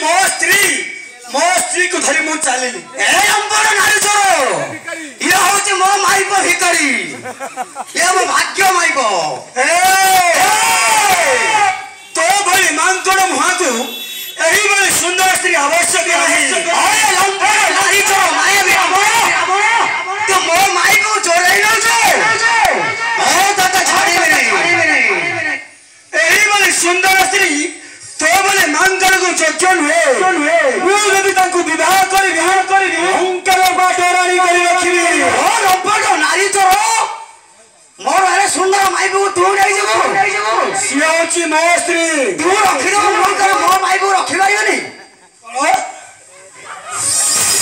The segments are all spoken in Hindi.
मो स्त्री को धरी मु चलिली ए अंबर नारी चोर ये होची मो माई को भिकारी ये मो भाग्य माई को तो भली मांकड़ मुहा को एही बड़ी सुंदर स्त्री आवश्यक नहीं ए अंबर नारी चोर माया भी हमर तो मो माई को चोरै न जो ओ दादा छाड़ी नहीं एही बड़ी सुंदर स्त्री तो बोले मांकड़ को चोचन हुए वो यदि तांको विवाह करी अंकर बाटरानी करी रखिबी और अब्बडो नारी तो मोर अरे सुंदर माई को तू नहीं जबो सियाची मो स्त्री तू रखिरो मोर मो माई को रखि पाइबनी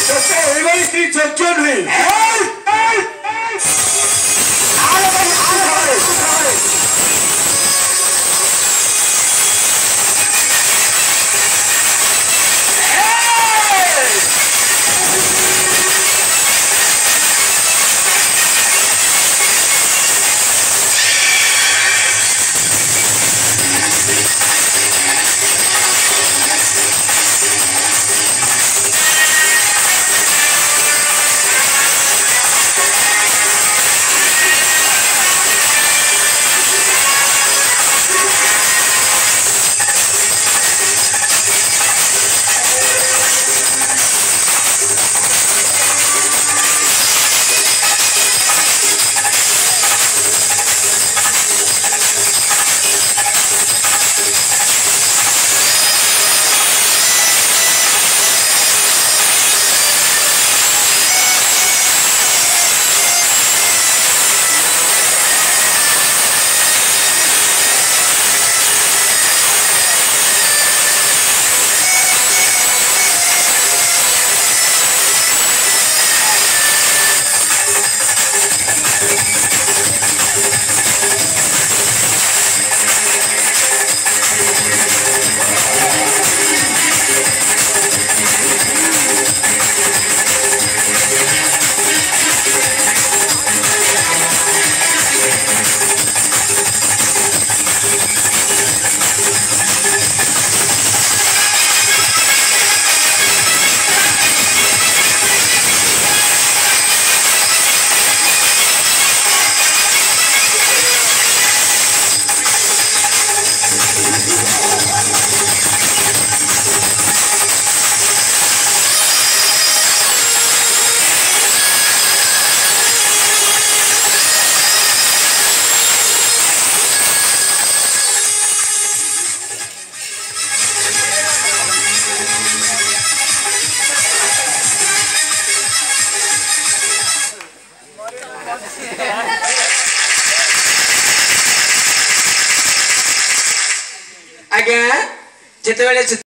तो एई वाली स्त्री चोचन हुए आज्ञा जिते